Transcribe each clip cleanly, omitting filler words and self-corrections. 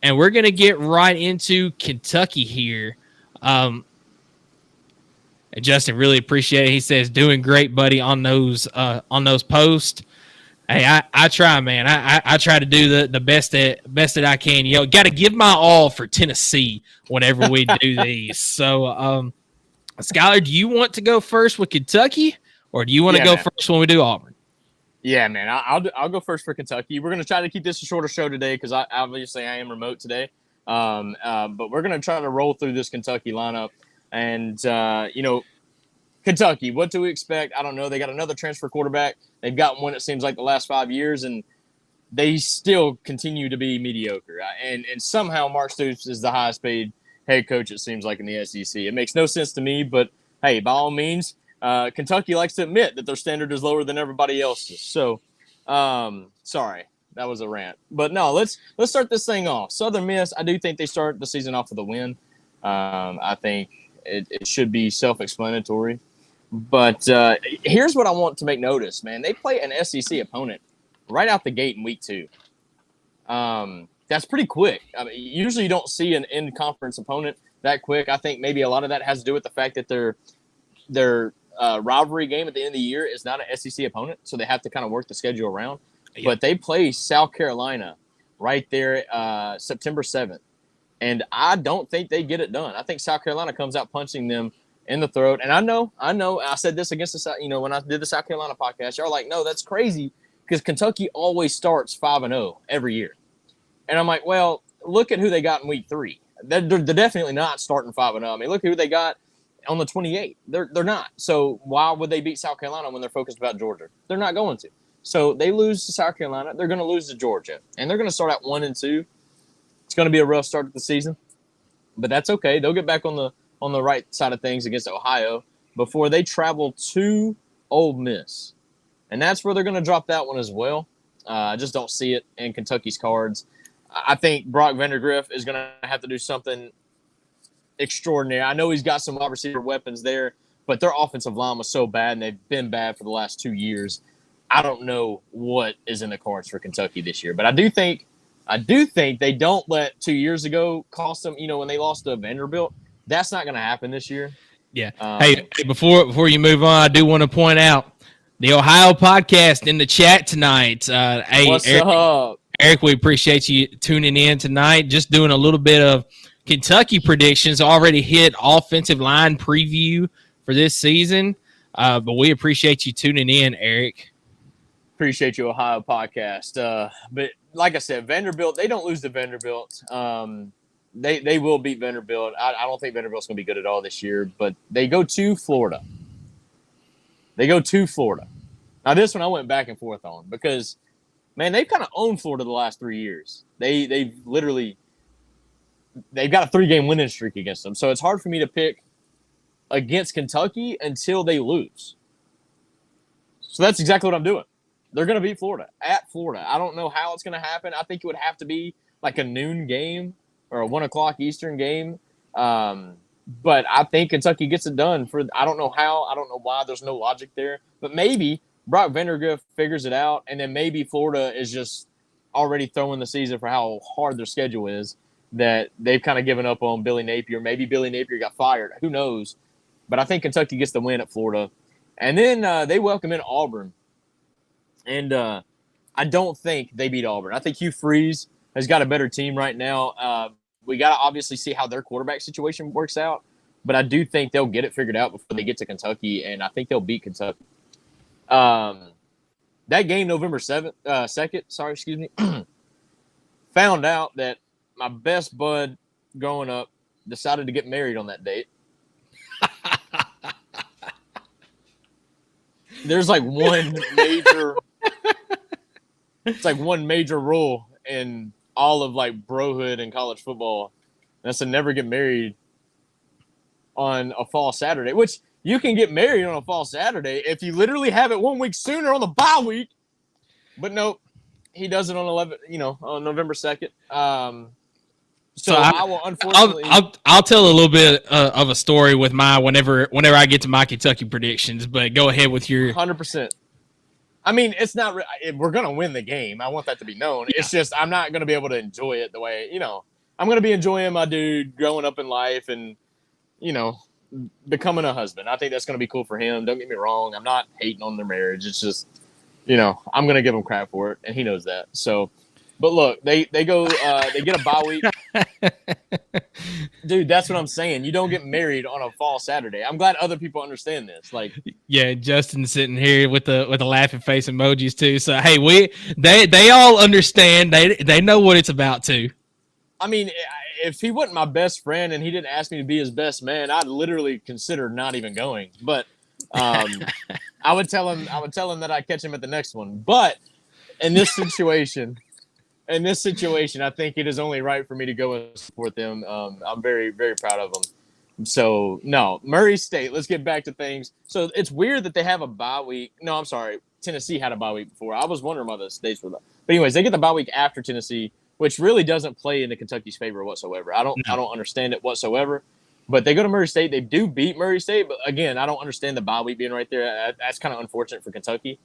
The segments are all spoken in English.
and we're going to get right into Kentucky here. Justin, really appreciate it. He says, doing great, buddy, on those posts. Hey, I try, man. I try to do the best that I can. Got to give my all for Tennessee whenever we do these. So, Skylar, do you want to go first with Kentucky, or do you want to go first when we do Auburn? Yeah, man. I'll go first for Kentucky. We're going to try to keep this a shorter show today because I am remote today. But we're going to try to roll through this Kentucky lineup. And, Kentucky, what do we expect? I don't know. They got another transfer quarterback. They've got one, it seems like, the last 5 years, and they still continue to be mediocre. And somehow Mark Stoops is the highest paid head coach, it seems like, in the SEC. It makes no sense to me, but, hey, by all means, Kentucky likes to admit that their standard is lower than everybody else's. So, sorry, that was a rant. But, no, let's start this thing off. Southern Miss, I do think they start the season off with a win. I think it should be self-explanatory. But here's what I want to make notice, man. They play an SEC opponent right out the gate in week 2. That's pretty quick. I mean, usually you don't see an in-conference opponent that quick. I think maybe a lot of that has to do with the fact that their rivalry game at the end of the year is not an SEC opponent, so they have to kind of work the schedule around. Yeah. But they play South Carolina right there September 7th, and I don't think they get it done. I think South Carolina comes out punching them in the throat. And I know, I said this against when I did the South Carolina podcast, y'all are like, no, that's crazy because Kentucky always starts 5-0 every year. And I'm like, well, look at who they got in week 3. They're definitely not starting 5-0. I mean, look at who they got on the 28th. They're not. So why would they beat South Carolina when they're focused about Georgia? They're not going to. So they lose to South Carolina. They're going to lose to Georgia. And they're going to start out 1-2. It's going to be a rough start to the season. But that's okay. They'll get back on the right side of things against Ohio before they travel to Ole Miss. And that's where they're going to drop that one as well. I just don't see it in Kentucky's cards. I think Brock Vandagriff is going to have to do something extraordinary. I know he's got some wide receiver weapons there, but their offensive line was so bad, and they've been bad for the last 2 years. I don't know what is in the cards for Kentucky this year. But I do think they don't let 2 years ago cost them, when they lost to Vanderbilt. That's not going to happen this year. Yeah. Hey, before you move on, I do want to point out the Ohio podcast in the chat tonight. What's up? Eric, we appreciate you tuning in tonight. Just doing a little bit of Kentucky predictions. Already hit offensive line preview for this season. But we appreciate you tuning in, Eric. Appreciate you, Ohio podcast. But like I said, Vanderbilt, they don't lose to Vanderbilt. They will beat Vanderbilt. I don't think Vanderbilt's going to be good at all this year, but they go to Florida. Now, this one I went back and forth on because, man, they've kind of owned Florida the last 3 years. They've got a 3-game winning streak against them. So it's hard for me to pick against Kentucky until they lose. So that's exactly what I'm doing. They're going to beat Florida at Florida. I don't know how it's going to happen. I think it would have to be like a noon game or a 1 o'clock Eastern game. But I think Kentucky gets it done. I don't know how. I don't know why. There's no logic there. But maybe Brock Vandagriff figures it out, and then maybe Florida is just already throwing the season for how hard their schedule is, that they've kind of given up on Billy Napier. Maybe Billy Napier got fired. Who knows? But I think Kentucky gets the win at Florida. And then they welcome in Auburn. And I don't think they beat Auburn. I think Hugh Freeze has got a better team right now. We got to obviously see how their quarterback situation works out. But I do think they'll get it figured out before they get to Kentucky, and I think they'll beat Kentucky. That game, November 2nd, found out that my best bud growing up decided to get married on that date. There's like one major rule in all of like brohood and college football. That's to never get married on a fall Saturday, which you can get married on a fall Saturday if you literally have it 1 week sooner on the bye week. But nope, he does it on on November 2nd. So I will unfortunately. I'll tell a little bit of a story with my whenever I get to my Kentucky predictions. But go ahead with your 100%. I mean, it's not. We're gonna win the game. I want that to be known. Yeah. It's just I'm not gonna be able to enjoy it the way I'm gonna be enjoying my dude growing up in life and becoming a husband. I think that's gonna be cool for him. Don't get me wrong. I'm not hating on their marriage. It's just I'm gonna give him crap for it, and he knows that. So. But look, they go they get a bye week. Dude, that's what I'm saying. You don't get married on a fall Saturday. I'm glad other people understand this. Like, yeah, Justin's sitting here with the laughing face emojis too. So hey, they all understand. They know what it's about too. I mean, if he wasn't my best friend and he didn't ask me to be his best man, I'd literally consider not even going. But I would tell him that I'd catch him at the next one. But in this situation, I think it is only right for me to go and support them. I'm very, very proud of them. So, no, Murray State, let's get back to things. So, it's weird that they have a bye week. No, I'm sorry. Tennessee had a bye week before. I was wondering why the states were. But anyways, they get the bye week after Tennessee, which really doesn't play into Kentucky's favor whatsoever. I don't understand it whatsoever. But they go to Murray State. They do beat Murray State. But, again, I don't understand the bye week being right there. That's kind of unfortunate for Kentucky.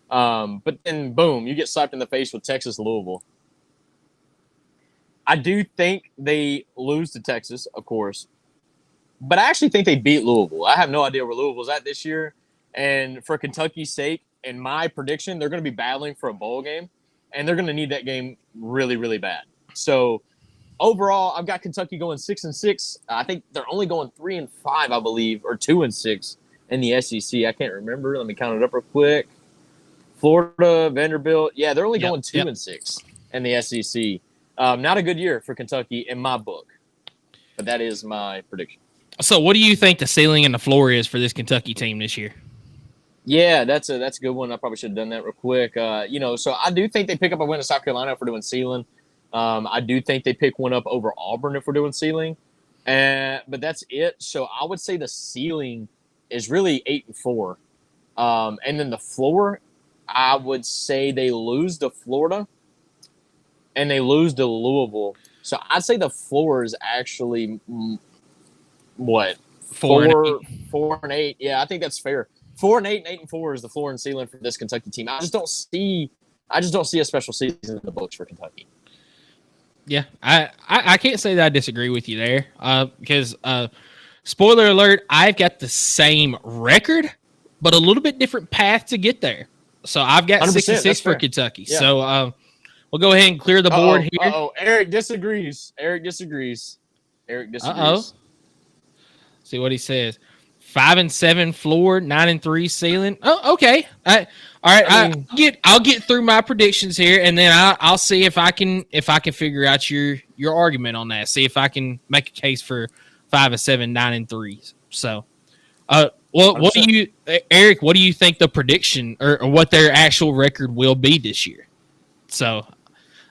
But then, boom, you get slapped in the face with Texas Louisville. I do think they lose to Texas, of course. But I actually think they beat Louisville. I have no idea where Louisville's at this year. And for Kentucky's sake, in my prediction, they're going to be battling for a bowl game. And they're going to need that game really, really bad. So, overall, I've got Kentucky going 6-6. I think they're only going 3-5, I believe, or 2-6 in the SEC. I can't remember. Let me count it up real quick. Florida, Vanderbilt. Yeah, they're only going 2-6 in the SEC. Not a good year for Kentucky in my book, but that is my prediction. So what do you think the ceiling and the floor is for this Kentucky team this year? Yeah, that's a good one. I probably should have done that real quick. So I do think they pick up a win in South Carolina if we're doing ceiling. I do think they pick one up over Auburn if we're doing ceiling. But that's it. So I would say the ceiling is really 8-4. And then the floor, I would say they lose to Florida. And they lose to Louisville. So I'd say the floor is actually what? 4-8. Yeah, I think that's fair. 4-8 and 8-4 is the floor and ceiling for this Kentucky team. I just don't see a special season in the books for Kentucky. Yeah, I can't say that I disagree with you there. Because spoiler alert, I've got the same record, but a little bit different path to get there. So I've got 6-6 for Kentucky. Yeah. So we'll go ahead and clear the board here. Eric disagrees. Uh-oh. See what he says. 5-7 floor, 9-3 ceiling. Oh, okay. All right. I'll get through my predictions here, and then I'll see if I can figure out your argument on that. See if I can make a case for 5-7, 9-3. So, what do you, Eric? What do you think the prediction or what their actual record will be this year? So,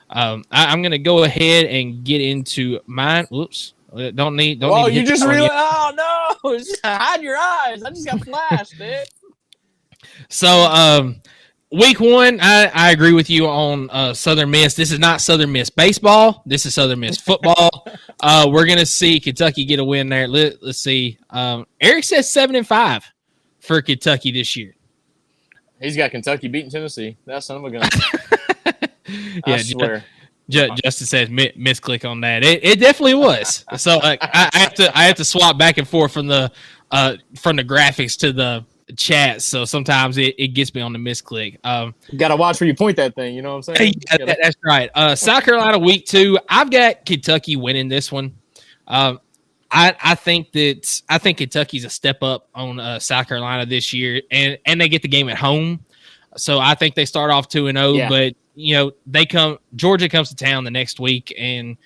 I'm going to go ahead and get into mine. Whoops. Don't need. Oh, you just realized. Oh no! Just hide your eyes. I just got flashed, man. So, week one, I agree with you on Southern Miss. This is not Southern Miss baseball. This is Southern Miss football. We're gonna see Kentucky get a win there. Let's see. Eric says 7-5 for Kentucky this year. He's got Kentucky beating Tennessee. That's son of a gun. Yeah, I swear. Justin says misclick on that. It definitely was. So I have to swap back and forth from the graphics to the chat. So sometimes it gets me on the misclick. You gotta watch where you point that thing. You know what I'm saying? Yeah, that's right. South Carolina week 2. I've got Kentucky winning this one. I think Kentucky's a step up on South Carolina this year, and they get the game at home. So I think they start off 2-0, but Georgia comes to town the next week, and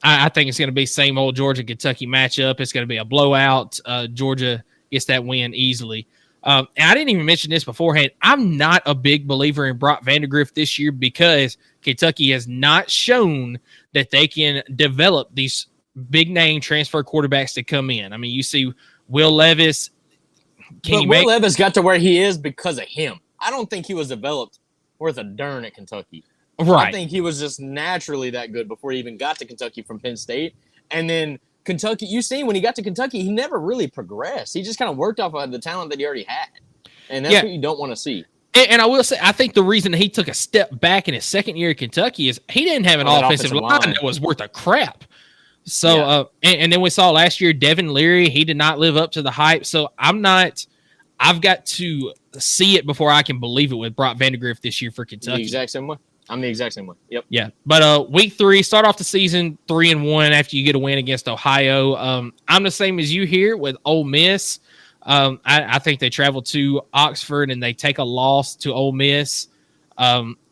I think it's going to be same old Georgia-Kentucky matchup. It's going to be a blowout. Georgia gets that win easily. And I didn't even mention this beforehand. I'm not a big believer in Brock Vandagriff this year because Kentucky has not shown that they can develop these big-name transfer quarterbacks to come in. I mean, you see Will Levis. Will Levis got to where he is because of him. I don't think he was developed worth a darn at Kentucky. Right. I think he was just naturally that good before he even got to Kentucky from Penn State. And then Kentucky, you see when he got to Kentucky, he never really progressed. He just kind of worked off of the talent that he already had. And that's what you don't want to see. And I will say, I think the reason he took a step back in his second year at Kentucky is he didn't have an offensive line that was worth a crap. So, Yeah. And then we saw last year, Devin Leary, he did not live up to the hype. So I've got to see it before I can believe it with Brock Vandegrift this year for Kentucky. The exact same way. I'm the exact same way. Yep. Yeah. But week 3, start off the season 3-1 after you get a win against Ohio. I'm the same as you here with Ole Miss. I think they travel to Oxford and they take a loss to Ole Miss.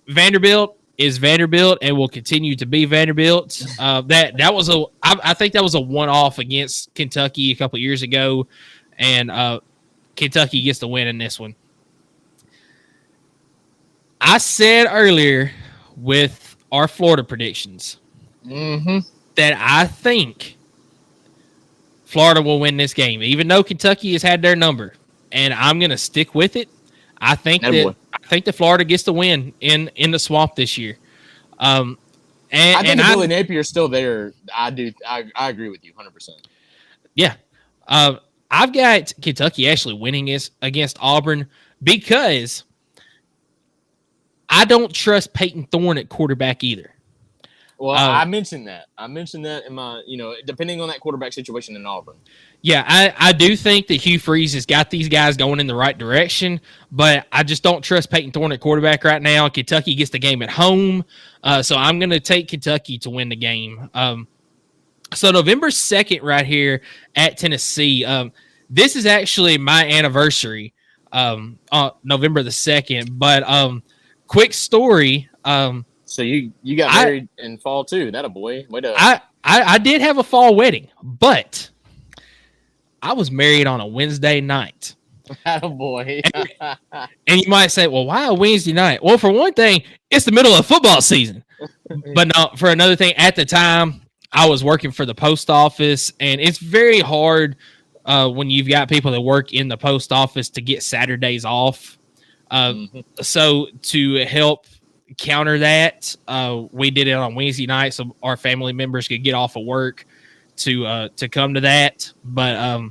Vanderbilt is Vanderbilt and will continue to be Vanderbilt. I think that was a one-off against Kentucky a couple years ago, and Kentucky gets the win in this one. I said earlier with our Florida predictions that I think Florida will win this game, even though Kentucky has had their number, and I'm going to stick with it. I think that Florida gets the win in the Swamp this year. I think if Billy Napier's still there, I do. I agree with you 100%. Yeah. I've got Kentucky actually winning this against Auburn because I don't trust Peyton Thorne at quarterback either. Well, I mentioned that. In my, depending on that quarterback situation in Auburn. Yeah, I do think that Hugh Freeze has got these guys going in the right direction, but I just don't trust Peyton Thorne at quarterback right now. Kentucky gets the game at home, so I'm going to take Kentucky to win the game. So November 2nd right here at Tennessee. This is actually my anniversary, November the 2nd, but quick story. So you got married in fall too. That a boy. Wait up. I did have a fall wedding, but I was married on a Wednesday night. Attaboy. And you might say, well, why a Wednesday night? Well, for one thing, it's the middle of football season. But no, for another thing, at the time, I was working for the post office, and it's very hard when you've got people that work in the post office to get Saturdays off. So to help counter that, we did it on Wednesday night so our family members could get off of work to come to that. But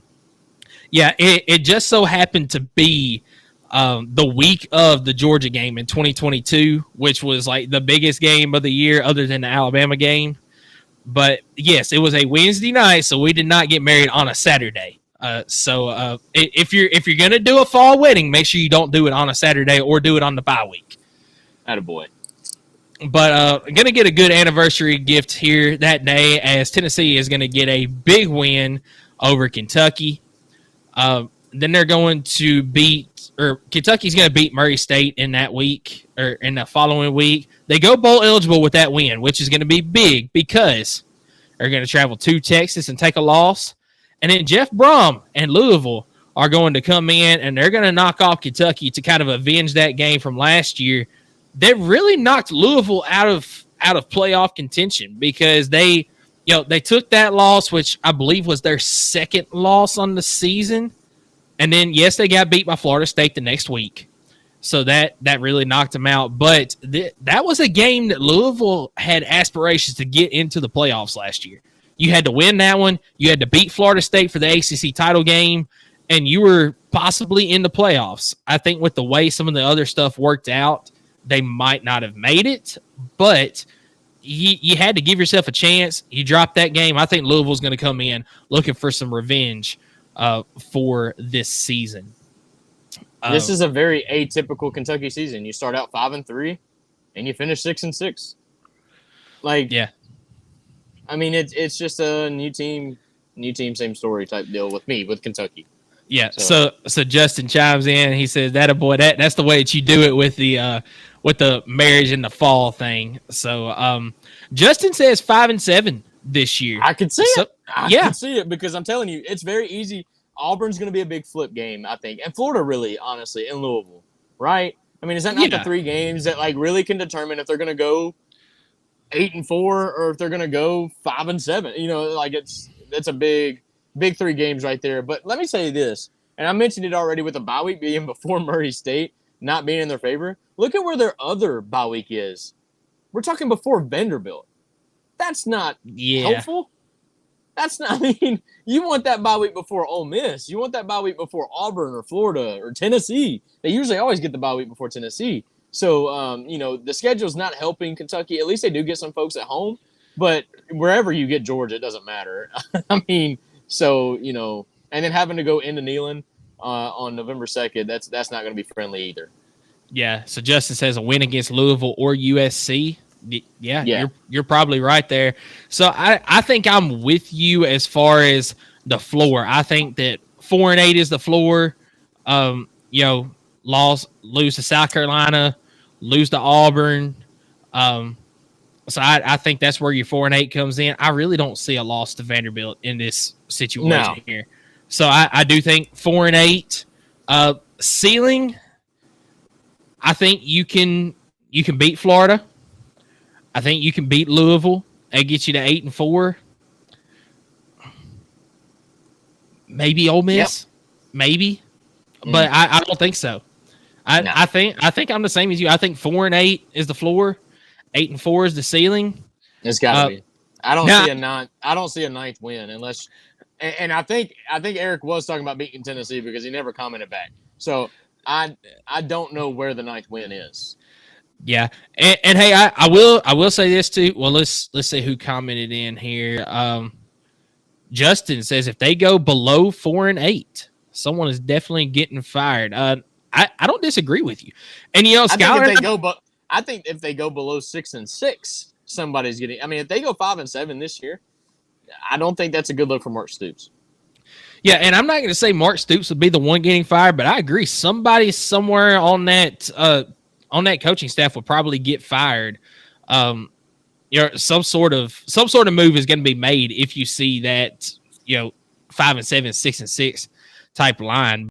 yeah, it just so happened to be the week of the Georgia game in 2022, which was like the biggest game of the year other than the Alabama game. But yes, it was a Wednesday night, so we did not get married on a Saturday. So if you're gonna do a fall wedding, make sure you don't do it on a Saturday or do it on the bye week. Attaboy. But I'm going to get a good anniversary gift here that day as Tennessee is going to get a big win over Kentucky. Then they're going to Kentucky's going to beat Murray State in that week or in the following week. They go bowl eligible with that win, which is going to be big because they're going to travel to Texas and take a loss. And then Jeff Brom and Louisville are going to come in and they're going to knock off Kentucky to kind of avenge that game from last year. They really knocked Louisville out of playoff contention because they took that loss, which I believe was their second loss on the season. And then, yes, they got beat by Florida State the next week. So that really knocked them out. But that was a game that Louisville had aspirations to get into the playoffs last year. You had to win that one. You had to beat Florida State for the ACC title game, and you were possibly in the playoffs. I think with the way some of the other stuff worked out, they might not have made it, but you had to give yourself a chance. You dropped that game. I think Louisville's going to come in looking for some revenge for this season. This is a very atypical Kentucky season. You start out 5-3, and you finish 6-6. Yeah. I mean, it's just a new team, same story type deal with Kentucky. Yeah. So Justin chimes in. He says, that's the way that you do it with the marriage in the fall thing. So Justin says 5-7 this year. I could see it. I can see it because I'm telling you, it's very easy. Auburn's going to be a big flip game, I think, and Florida really, honestly, in Louisville, right? I mean, is that not the 3 games that really can determine if they're going to go 8-4 or if they're going to go 5-7? That's a big 3 games right there. But let me say this, and I mentioned it already with the bye week being before Murray State not being in their favor. Look at where their other bye week is. We're talking before Vanderbilt. That's not helpful. That's not, you want that bye week before Ole Miss. You want that bye week before Auburn or Florida or Tennessee. They usually always get the bye week before Tennessee. So, the schedule's not helping Kentucky. At least they do get some folks at home. But wherever you get Georgia, it doesn't matter. I mean, so and then having to go into Neyland on November 2nd, that's not going to be friendly either. Yeah. So Justin says a win against Louisville or USC. Yeah. You're probably right there. So I think I'm with you as far as the floor. I think that 4-8 is the floor. Lose to South Carolina, lose to Auburn. So I think that's where your 4-8 comes in. I really don't see a loss to Vanderbilt in this situation here. So I do think 4-8. Ceiling, I think you can beat Florida. I think you can beat Louisville and get you to 8-4. Maybe Ole Miss, maybe, but I don't think so. I think I'm the same as you. I think 4-8 is the floor, 8-4 is the ceiling. It's got to be. I don't see a ninth win unless. And I think Eric was talking about beating Tennessee because he never commented back. So I don't know where the ninth win is. Yeah, and hey, I will say this too. Well, let's see who commented in here. Justin says if they go below 4-8, someone is definitely getting fired. I don't disagree with you. And Skylar, I think if they go below 6-6, somebody's getting. I mean, if they go 5-7 this year, I don't think that's a good look for Mark Stoops. Yeah, and I'm not going to say Mark Stoops would be the one getting fired, but I agree. Somebody somewhere on that coaching staff would probably get fired. Some sort of move is going to be made if you see that 5-7, 6-6 type line.